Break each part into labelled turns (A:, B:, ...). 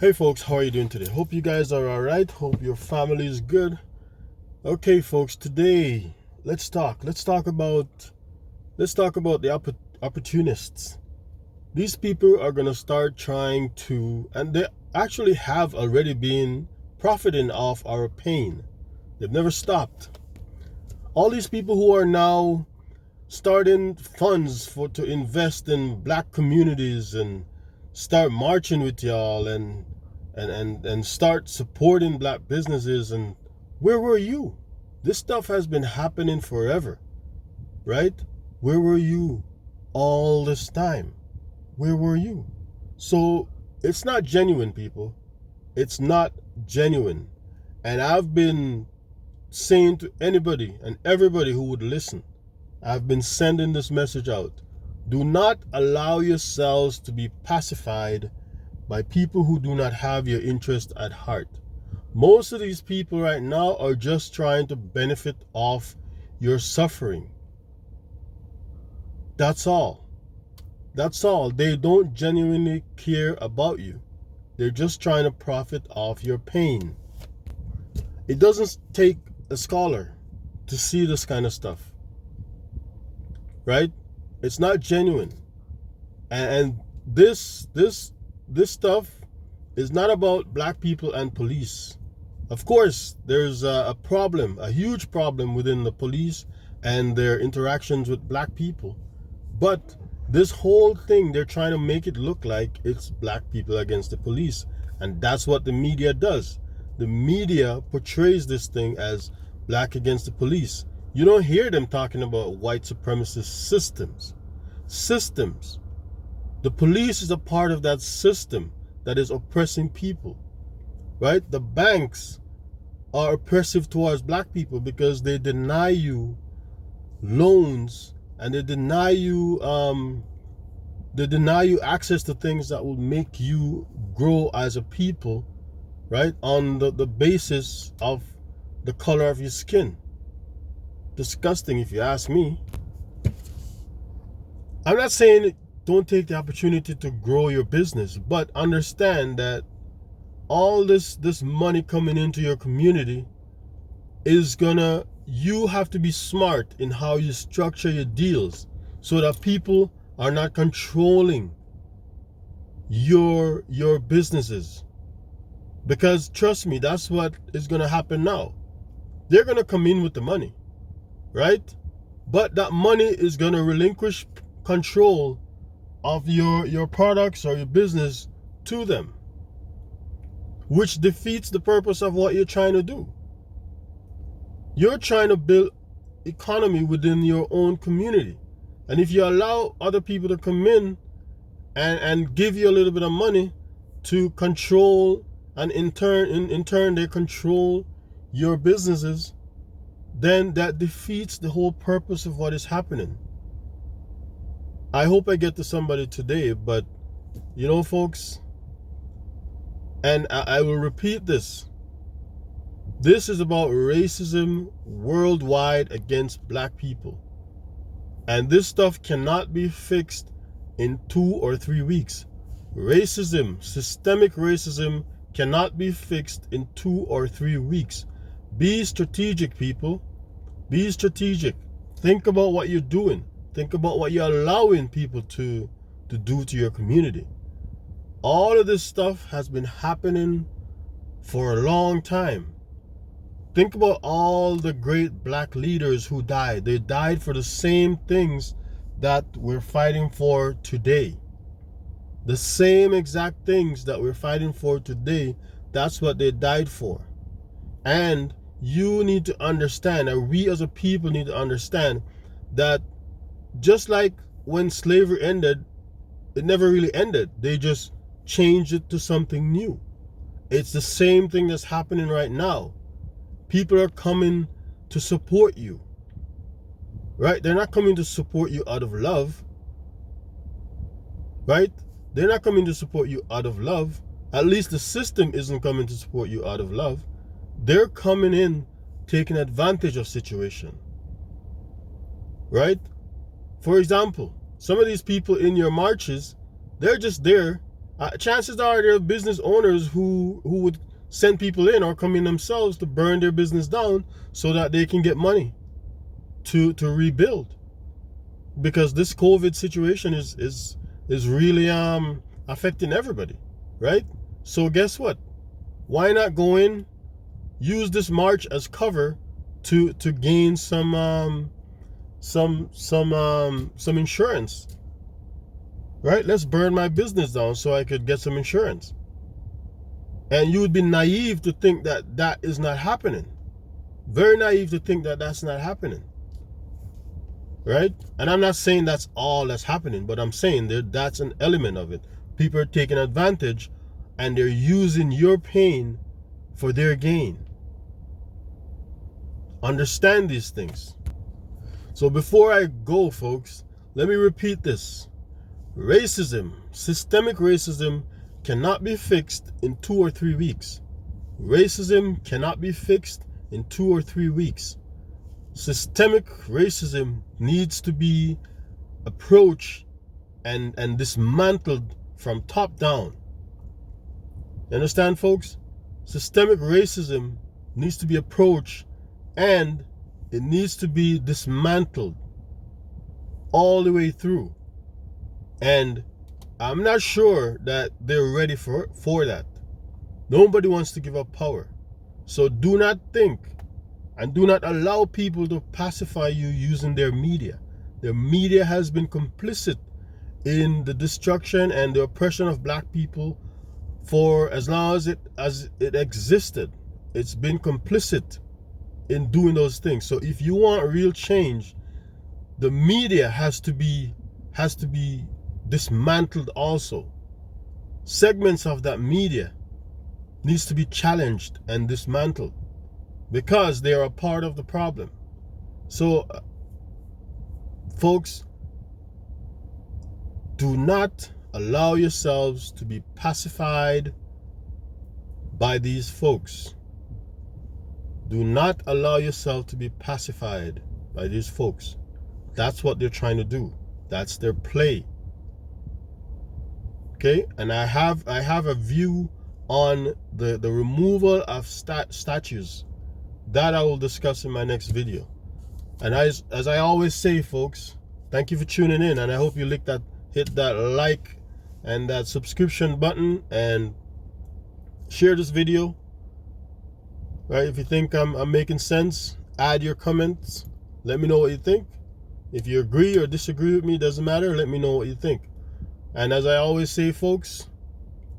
A: Hey folks, how are you doing today? Hope you guys are all right. Hope your family is good. Okay, folks, today let's talk about the opportunists. These people are going to start trying to, and they actually have already been profiting off our pain. They've never stopped. All these people who are now starting funds to invest in black communities and start marching with y'all and start supporting black businesses. And where were you? This stuff has been happening forever, right? Where were you all this time? Where were you? So it's not genuine, people. It's not genuine. And I've been saying to anybody and everybody who would listen, I've been sending this message out. Do not allow yourselves to be pacified by people who do not have your interest at heart. Most of these people right now are just trying to benefit off your suffering. That's all. That's all. They don't genuinely care about you. They're just trying to profit off your pain. It doesn't take a scholar to see this kind of stuff, right? It's not genuine. And this stuff is not about black people and police. Of course, there's a problem, a huge problem within the police and their interactions with black people. But this whole thing, they're trying to make it look like it's black people against the police. And that's what the media does. The media portrays this thing as black against the police. You don't hear them talking about white supremacist systems. Systems. The police is a part of that system that is oppressing people, right? The banks are oppressive towards black people because they deny you loans and they deny you access to things that will make you grow as a people, right? On the basis of the color of your skin. Disgusting, if you ask me. I'm not saying don't take the opportunity to grow your business, but understand that all this money coming into your community is gonna, you have to be smart in how you structure your deals so that people are not controlling your businesses. Because trust me, that's what is gonna happen now. They're gonna come in with the money, right? But that money is gonna relinquish control of your products or your business to them, which defeats the purpose of what you're trying to do. You're trying to build economy within your own community. And if you allow other people to come in and give you a little bit of money to control, and in turn they control your businesses, then that defeats the whole purpose of what is happening. I hope I get to somebody today, but you know, folks, and I will repeat this. This is about racism worldwide against black people. And this stuff cannot be fixed in 2 or 3 weeks. Racism, systemic racism, cannot be fixed in 2 or 3 weeks. Be strategic, people. Be strategic. Think about what you're doing. Think about what you're allowing people to do to your community. All of this stuff has been happening for a long time. Think about all the great black leaders who died. They died for the same things that we're fighting for today. The same exact things that we're fighting for today, that's what they died for. And you need to understand, and we as a people need to understand, that just like when slavery ended, it never really ended. They just changed it to something new. It's the same thing that's happening right now. People are coming to support you, right? They're not coming to support you out of love, right? They're not coming to support you out of love. At least the system isn't coming to support you out of love. They're coming in, taking advantage of situation, right? For example, some of these people in your marches, they're just there Chances are there are business owners who would send people in or come in themselves to burn their business down so that they can get money to rebuild. Because this COVID situation is really affecting everybody, right? So guess what? Why not go in, use this March as cover to gain some insurance, right? Let's burn my business down so I could get some insurance. And you would be naive to think that that is not happening. Very naive to think that that's not happening, right? And I'm not saying that's all that's happening, but I'm saying that's an element of it. People are taking advantage and they're using your pain for their gain. Understand these things. So before I go, folks, let me repeat this. Racism, systemic racism, cannot be fixed in 2 or 3 weeks. Racism cannot be fixed in 2 or 3 weeks. Systemic racism needs to be approached and dismantled from top down. You understand, folks? Systemic racism needs to be approached and it needs to be dismantled all the way through. And I'm not sure that they're ready for that. Nobody wants to give up power. So do not think and do not allow people to pacify you using their media. Their media has been complicit in the destruction and the oppression of black people for as long as it existed. It's been complicit in doing those things. So if you want real change, the media has to be dismantled also. Segments of that media needs to be challenged and dismantled because they are a part of the problem. So folks, do not allow yourselves to be pacified by these folks. Do not allow yourself to be pacified by these folks. That's what they're trying to do. That's their play. Okay, and I have a view on the removal of statues that I will discuss in my next video. And as I always say, folks, thank you for tuning in, and I hope you hit that like and that subscription button and share this video. Right? If you think I'm making sense, add your comments. Let me know what you think. If you agree or disagree with me, doesn't matter. Let me know what you think. And as I always say, folks,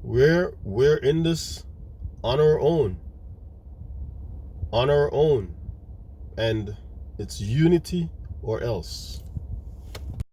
A: we're in this on our own. On our own. And it's unity or else.